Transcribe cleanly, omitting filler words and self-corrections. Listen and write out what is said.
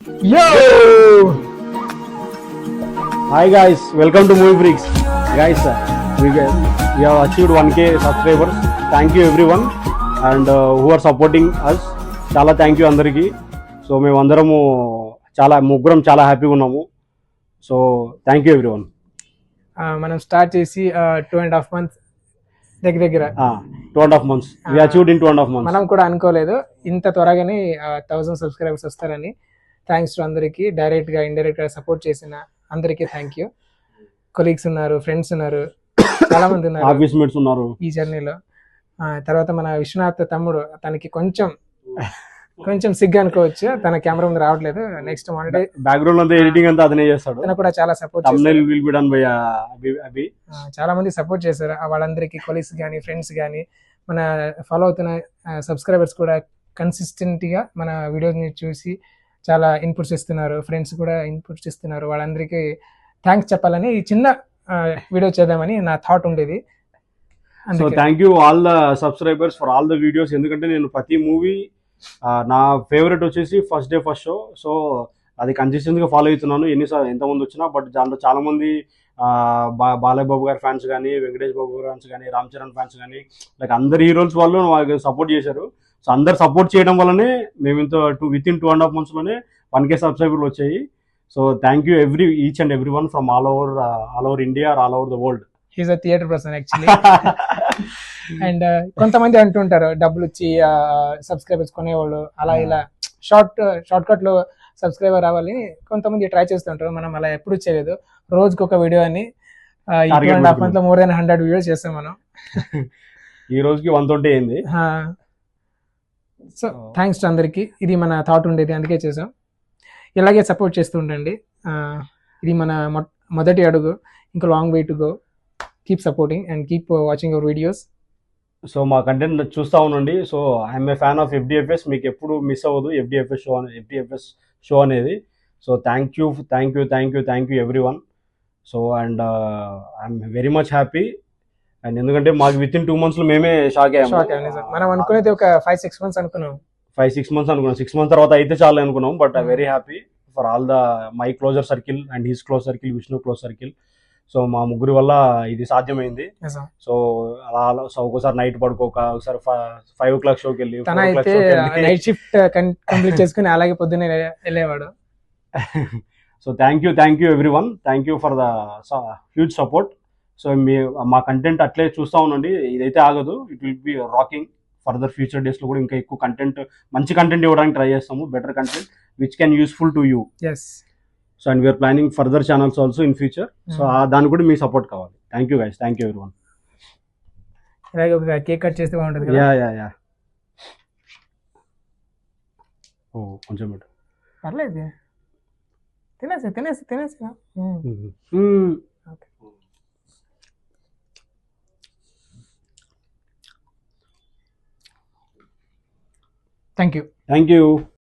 Yo! Hi guys, welcome to Movie Freaks. Guys, we have achieved 1K subscribers. Thank you everyone and who are supporting us. చాలా thank you అందరికీ. So మేమందరము ముగ్గురం చాలా హ్యాపీగా ఉన్నాము. So thank you everyone. మనం start చేసి 2.5 months దగ్గర 2.5 months we achieved in 2.5 months. మనం కూడా అనుకోలేదు ఇంత త్వరగానే 1000 సబ్స్క్రైబర్స్ వస్తారని. థ్యాంక్స్ టు అందరికీ, డైరెక్ట్ గా ఇండైరెక్ట్ గా సపోర్ట్ చేసిన అందరికీ థ్యాంక్ యూ. కొలీగ్స్ ఉన్నారు, ఫ్రెండ్స్ ఉన్నారు, చాలా మంది ఉన్నారు, ఆఫీస్ మేట్స్ ఉన్నారు ఈ జర్నీలో. తర్వాత మన విశ్వనాథ్ తమ్ముడు, తనకి కొంచెం సిగ్గు అనుకోవచ్చు, తన కెమెరా ముందు రావట్లేదు. నెక్స్ట్ మండే బ్యాక్గ్రౌండ్ అంతా ఎడిటింగ్ అంతా అతనే చేస్తాడు. తన కూడా చాలా సపోర్ట్ చాలా మంది సపోర్ట్ చేశారు. వాళ్ళందరికీ కొలీగ్స్ కానీ ఫ్రెండ్స్ కానీ మన ఫాలో అవుతున్న సబ్స్క్రైబర్స్ కూడా కన్సిస్టెంట్ గా మన వీడియోస్ ని చూసి చాలా ఇన్పుట్స్ ఇస్తున్నారు. ఫ్రెండ్స్ కూడా ఇన్పుట్స్ ఇస్తున్నారు. వాళ్ళందరికీ థ్యాంక్స్ చెప్పాలని ఈ చిన్న వీడియో చేద్దామని నా థాట్ ఉండేది. So thank you all the subscribers for all the videos. ఎందుకంటే నేను ప్రతి మూవీ నా ఫేవరెట్ వచ్చేసి first day first show. So అది కన్సిస్టెంట్ గా ఫాలో అవుతున్నాను ఎంతమంది వచ్చినా. బట్ దాంట్లో చాలా మంది బాలయ్య బాబు గారి ఫ్యాన్స్ కానీ, వెంకటేష్ బాబు గారి ఫ్యాన్స్ కానీ, రామ్ చరణ్ ఫ్యాన్స్ కానీ, లైక్ అందరు హీరోస్ వాళ్ళు నాకు సపోర్ట్ చేశారు. సో అందరు సపోర్ట్ చేయడం వల్లనే మేము విత్ ఇన్ 2.5 months లోనే 1K సబ్స్క్రైబర్లు వచ్చాయి. So thank you each and every one from all over India, all over the world. He's a theatre person actually. And కొంతమంది అంటుంటారు డబ్బులు ఇచ్చి సబ్స్క్రైబర్స్ కొనేవాళ్ళు అలా ఇలా షార్ట్ కట్ లో సబ్స్క్రైబర్ రావాలి కొంతమంది ట్రై చేస్తుంటారు. మనం అలా ఎప్పుడు చేయలేదు. రోజుకి ఒక వీడియో అని 2.5 months లో more than 100 వీడియోస్ చేస్తాం మనం. ఈ రోజుకి 120 అయింది. సో థ్యాంక్స్ టు అందరికి. ఇది మన థాట్ ఉండేది, అందుకే చేసాం. ఇలాగే సపోర్ట్ చేస్తూ ఉండండి. ఇది మన మొదటి అడుగు, ఇంకా long way to go. Keep supporting and keep watching our videos. So మా కంటెంట్ చూస్తూ ఉండండి. So I'm a fan of FDFS. మీకు ఎప్పుడు మిస్ అవ్వదు FDFS షో అనేది. So thank you every one. So and I'm very much happy. And ఎందుకంటే మాకు with in 2 months లో మేమే షాక్ అయ్యాము. మనం అనుకునేది ఒక 5-6 months అనుకున్నాం. 5-6 months అనుకున్నాం. 6 months తర్వాత అయితే చాలు అనుకున్నాం. But I very happy for all the my closer circle and his close circle, Vishnu close circle. So మా ముగ్గురు వల్ల ఇది సాధ్యమైంది. సో అలా ఒకసారి నైట్ పడుకోక, ఒకసారి 5 o'clock షోకి వెళ్ళి నైట్ షిఫ్ట్ కంప్లీట్ చేసుకుని అలాగే పొద్దున్నే వెళ్ళేవాడు. So thank you everyone. Thank you for the huge support. So మా కంటెంట్ అట్లే చూస్తూ ఉండండి. ఇదైతే ఆగదు. It will be rocking. Further future days లో కూడా ఇంకా ఎక్కువ మంచి కంటెంట్ ఇవ్వడానికి ట్రై చేస్తాము. Better content which can useful to you. So and we're planning further channels also in future. So దానికి కూడా మీ సపోర్ట్ కావాలి. Thank you guys. Thank you everyone. Cake cut చేస్తే బాగుంటుంది. యా ఓ కొంచెం బెటర్. పర్లేదు, తినేసి థ్యాంక్ యూ.